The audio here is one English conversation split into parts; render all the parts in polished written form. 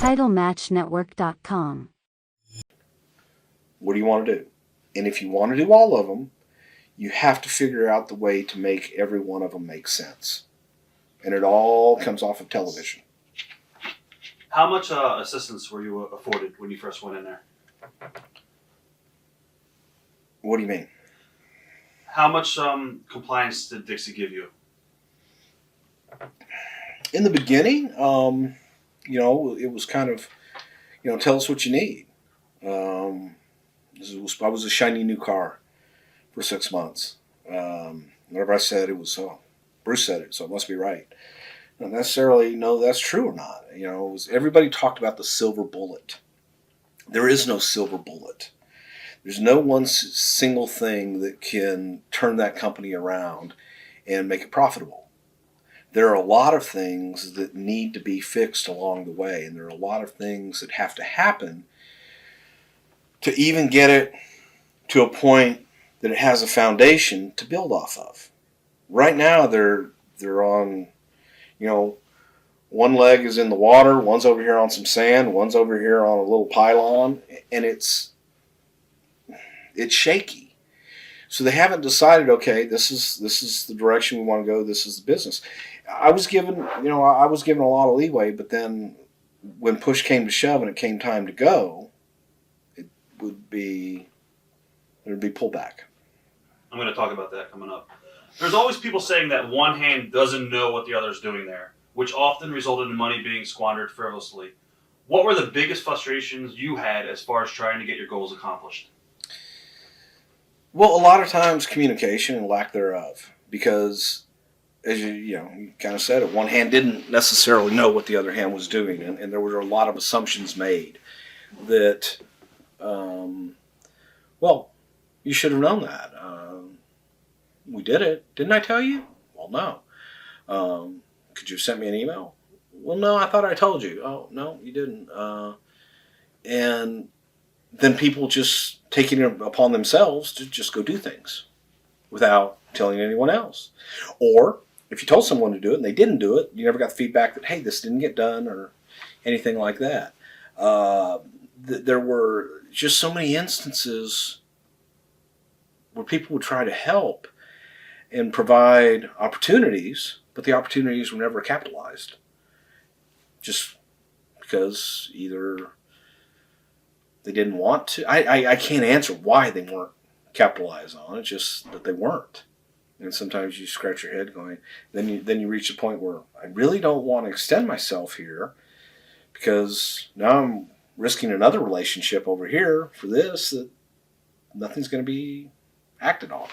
TitleMatchNetwork.com. What do you want to do? And if you want to do all of them, you have to figure out the way to make every one of them make sense. And it all comes off of television. How much assistance were you afforded when you first went in there? What do you mean? How much compliance did Dixie give you? In the beginning, it was kind of, tell us what you need. I was a shiny new car for 6 months. Whenever I said it was, Bruce said it, so it must be right. Not necessarily know that's true or not. Everybody talked about the silver bullet. There is no silver bullet. There's no one single thing that can turn that company around and make it profitable. There are a lot of things that need to be fixed along the way, and there are a lot of things that have to happen to even get it to a point that it has a foundation to build off of. Right now, they're on, one leg is in the water, one's over here on some sand, one's over here on a little pylon, and it's shaky. So they haven't decided, okay, this is the direction we want to go, this is the business. I was given a lot of leeway, but then when push came to shove and it came time to go, there'd be pullback. I'm going to talk about that coming up. There's always people saying that one hand doesn't know what the other's doing there, which often resulted in money being squandered frivolously. What were the biggest frustrations you had as far as trying to get your goals accomplished? Well, a lot of times communication and lack thereof, because as you kind of said it, one hand didn't necessarily know what the other hand was doing, and there were a lot of assumptions made that, you should have known that. We did it. Didn't I tell you? Well, no. Could you have sent me an email? Well, no, I thought I told you. Oh, no, you didn't. And then people just taking it upon themselves to just go do things without telling anyone else. Or if you told someone to do it and they didn't do it, you never got the feedback that, hey, this didn't get done or anything like that. There were just so many instances where people would try to help and provide opportunities, but the opportunities were never capitalized. Just because either they didn't want to. I can't answer why they weren't capitalized on. It's just that they weren't. And sometimes you scratch your head going, then you reach a point where I really don't want to extend myself here because now I'm risking another relationship over here for this that nothing's going to be acted on.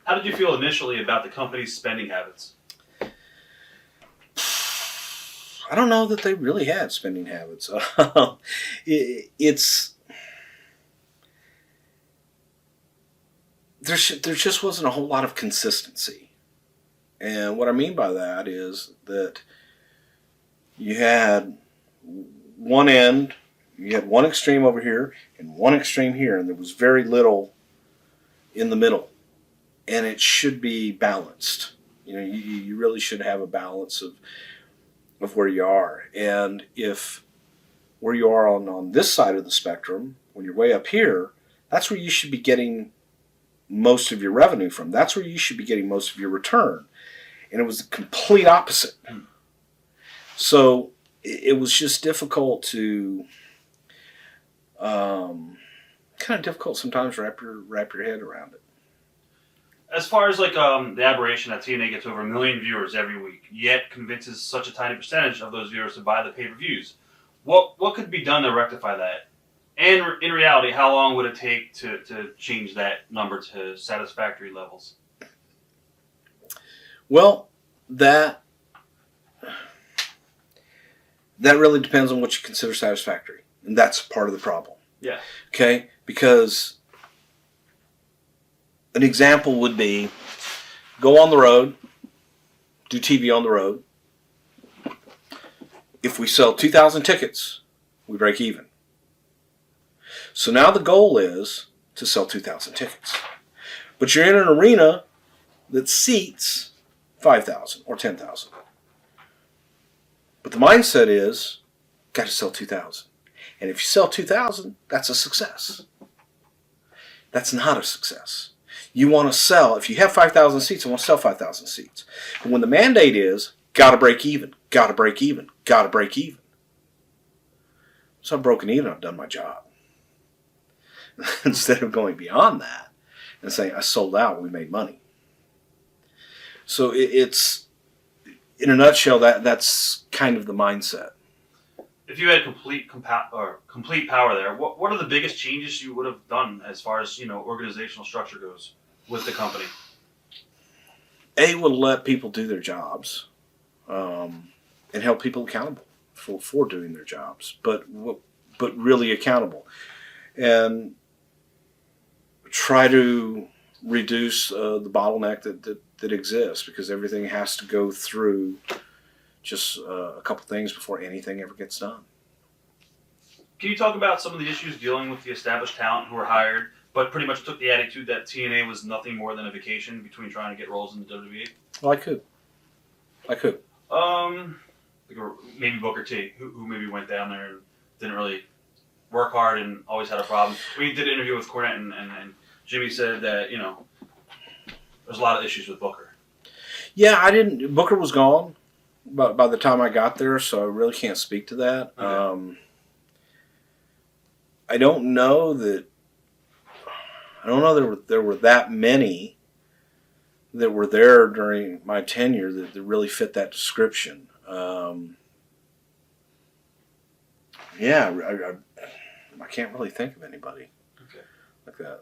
How did you feel initially about the company's spending habits? I don't know that they really had spending habits. There just wasn't a whole lot of consistency. And what I mean by that is that you had one end, you had one extreme over here and one extreme here, and there was very little in the middle. And it should be balanced. You really should have a balance of where you are. And if where you are on this side of the spectrum, when you're way up here, that's where you should be getting most of your revenue from. That's where you should be getting most of your return. And it was the complete opposite. So it was just difficult to, kind of difficult sometimes to wrap your head around it. As far as the aberration that TNA gets over 1 million viewers every week, yet convinces such a tiny percentage of those viewers to buy the pay-per-views, what could be done to rectify that? And in reality, how long would it take to change that number to satisfactory levels? Well, that really depends on what you consider satisfactory. And that's part of the problem. Yeah. Okay? Because an example would be go on the road, do TV on the road. If we sell 2,000 tickets, we break even. So now the goal is to sell 2,000 tickets. But you're in an arena that seats 5,000 or 10,000. But the mindset is, Got to sell 2,000. And if you sell 2,000, that's a success. That's not a success. You want to sell, if you have 5,000 seats, you want to sell 5,000 seats. And when the mandate is, got to break even, got to break even, got to break even. So I've broken even, I've done my job. Instead of going beyond that and saying, I sold out, we made money. So it's, in a nutshell, that's kind of the mindset. If you had complete power there, what are the biggest changes you would have done as far as organizational structure goes with the company? A, would let people do their jobs, and held people accountable for doing their jobs, but really accountable, and try to reduce the bottleneck that exists, because everything has to go through just a couple things before anything ever gets done. Can you talk about some of the issues dealing with the established talent who were hired, but pretty much took the attitude that TNA was nothing more than a vacation between trying to get roles in the WWE? Well, I could. Maybe Booker T, who maybe went down there and didn't really work hard and always had a problem. We did an interview with Cornette, and Jimmy said that, there's a lot of issues with Booker. Yeah, Booker was gone by the time I got there, so I really can't speak to that. Okay. I don't know there were that many that were there during my tenure that really fit that description. I can't really think of anybody like that.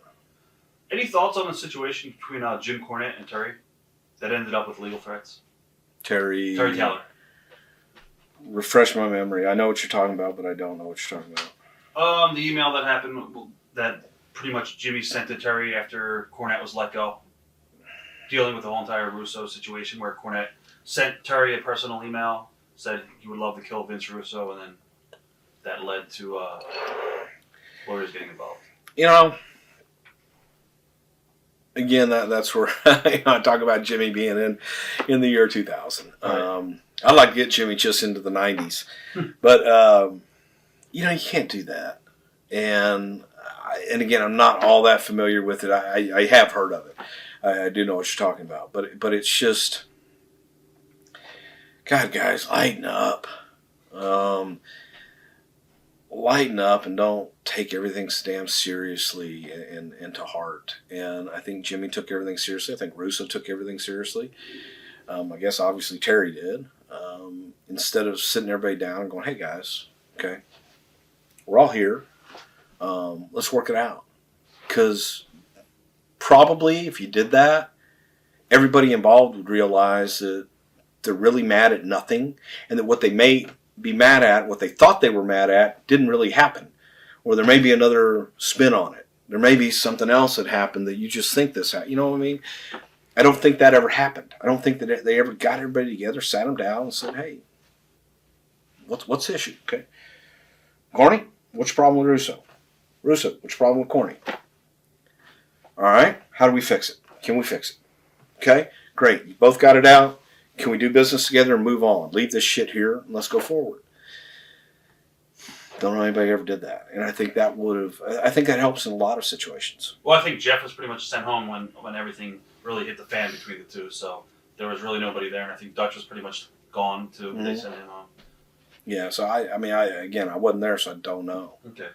Any thoughts on the situation between Jim Cornette and Terry that ended up with legal threats? Terry Taylor. Refresh my memory. I know what you're talking about, but I don't know what you're talking about. The email that happened, that pretty much Jimmy sent to Terry after Cornette was let go, dealing with the whole entire Russo situation, where Cornette sent Terry a personal email, said he would love to kill Vince Russo, and then that led to lawyers getting involved. Again, that's where I talk about Jimmy being in the year 2000. Right. I'd like to get Jimmy just into the 90s. But, you can't do that. And again, I'm not all that familiar with it. I have heard of it. I do know what you're talking about. But it's just, God, guys, lighten up. Lighten up and don't take everything so damn seriously and to heart. And I think Jimmy took everything seriously. I think Russo took everything seriously. I guess obviously Terry did. Instead of sitting everybody down and going, hey guys, okay, we're all here. Let's work it out. Because probably if you did that, everybody involved would realize that they're really mad at nothing, and that what they may be mad at, what they thought they were mad at, didn't really happen. Or there may be another spin on it. There may be something else that happened that you just think this happened. You know what I mean? I don't think that ever happened. I don't think that they ever got everybody together, sat them down, and said, hey, what's the issue? Okay. Corny, what's your problem with Russo? Russo, what's your problem with Corny? All right, how do we fix it? Can we fix it? Okay, great. You both got it out. Can we do business together and move on? Leave this shit here and let's go forward. Don't know anybody ever did that. And I think that helps in a lot of situations. Well, I think Jeff was pretty much sent home when everything really hit the fan between the two. So there was really nobody there. And I think Dutch was pretty much gone too. Mm-hmm. They sent him home. Yeah, so I wasn't there, so I don't know. Okay.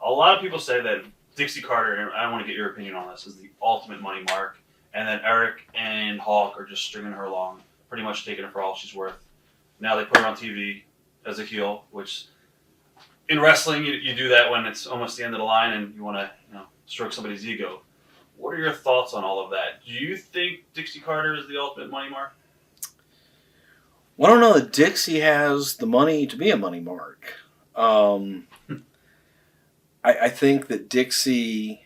A lot of people say that Dixie Carter, and I want to get your opinion on this, is the ultimate money mark. And then Eric and Hawk are just stringing her along, pretty much taking her for all she's worth. Now they put her on TV as a heel, which in wrestling you do that when it's almost the end of the line and you want to stroke somebody's ego. What are your thoughts on all of that? Do you think Dixie Carter is the ultimate money mark? Well, I don't know that Dixie has the money to be a money mark. I think that Dixie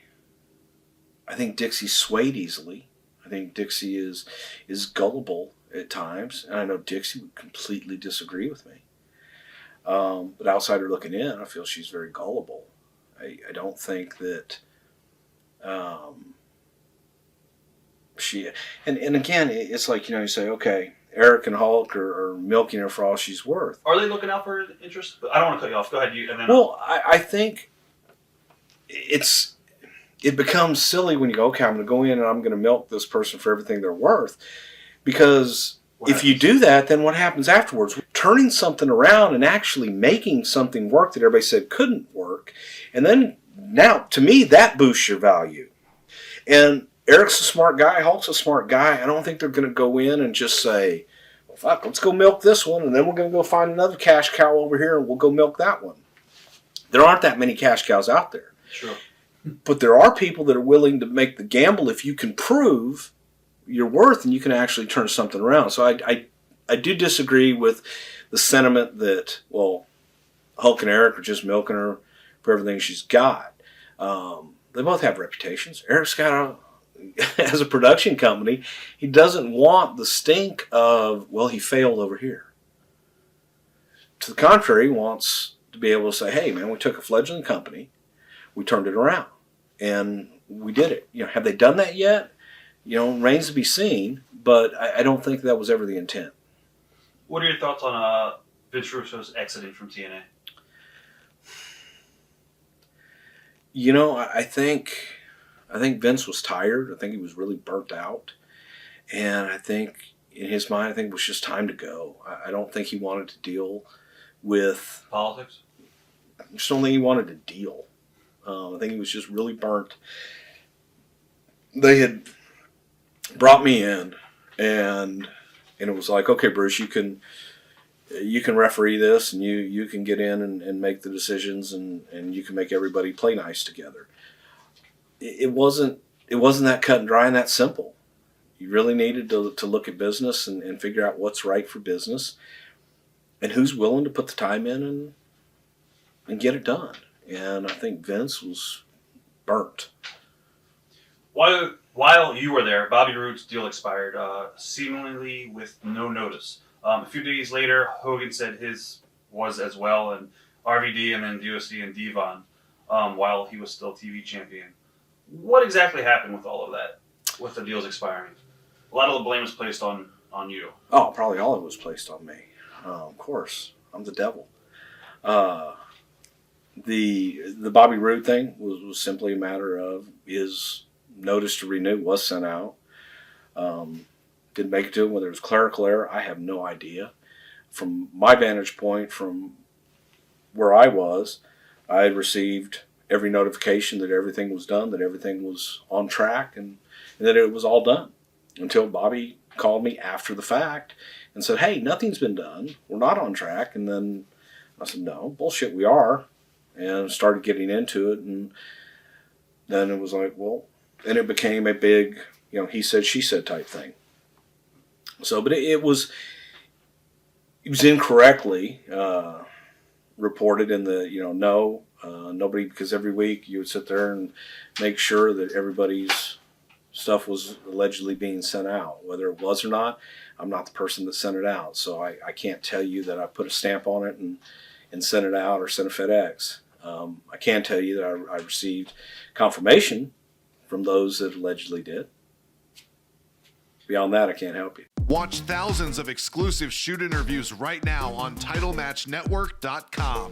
swayed easily. I think Dixie is gullible at times, and I know Dixie would completely disagree with me. But outsider looking in, I feel she's very gullible. I don't think that she. And again, it's like you say, okay, Eric and Hulk are milking her for all she's worth. Are they looking out for interest? I don't want to cut you off. Go ahead. You and then. Well, I think it becomes silly when you go, okay, I'm going to go in and I'm going to milk this person for everything they're worth. Because if you do that, then what happens afterwards? Turning something around and actually making something work that everybody said couldn't work. And then now, to me, that boosts your value. And Eric's a smart guy. Hulk's a smart guy. I don't think they're going to go in and just say, well, fuck, let's go milk this one, and then we're going to go find another cash cow over here, and we'll go milk that one. There aren't that many cash cows out there. Sure. But there are people that are willing to make the gamble if you can prove your worth and you can actually turn something around. So I do disagree with the sentiment that, well, Hulk and Eric are just milking her for everything she's got. They both have reputations. Eric's got as a production company, he doesn't want the stink of, well, he failed over here. To the contrary, he wants to be able to say, hey, man, we took a fledgling company, we turned it around, and we did it. Have they done that yet? Remains to be seen, but I don't think that was ever the intent. What are your thoughts on Vince Russo's exiting from TNA? I think Vince was tired. I think he was really burnt out. And I think in his mind, it was just time to go. I don't think he wanted to deal with politics. I just don't think he wanted to deal. I think he was just really burnt. They had brought me in, and it was like, okay, Bruce, you can referee this, and you can get in and make the decisions, and you can make everybody play nice together. It wasn't that cut and dry and that simple. You really needed to look at business and figure out what's right for business and who's willing to put the time in and get it done. And I think Vince was burnt. While you were there, Bobby Roode's deal expired, seemingly with no notice. A few days later, Hogan said his was as well, and RVD, and then DOC and Devon, while he was still TV champion. What exactly happened with all of that, with the deals expiring? A lot of the blame is placed on you. Oh, probably all of it was placed on me. Of course, I'm the devil. The Bobby Roode thing was simply a matter of his notice to renew was sent out. Didn't make it to him, whether it was clerical error, I have no idea. From my vantage point, from where I was, I had received every notification that everything was done, that everything was on track, and that it was all done. Until Bobby called me after the fact and said, hey, nothing's been done. We're not on track. And then I said, no, bullshit, we are. And started getting into it. And then it was like, well, and it became a big, he said, she said type thing. So, but it was incorrectly reported in the, nobody, because every week you would sit there and make sure that everybody's stuff was allegedly being sent out. Whether it was or not, I'm not the person that sent it out. So I can't tell you that I put a stamp on it and sent it out or sent a FedEx. I can tell you that I received confirmation from those that allegedly did. Beyond that, I can't help you. Watch thousands of exclusive shoot interviews right now on TitleMatchNetwork.com.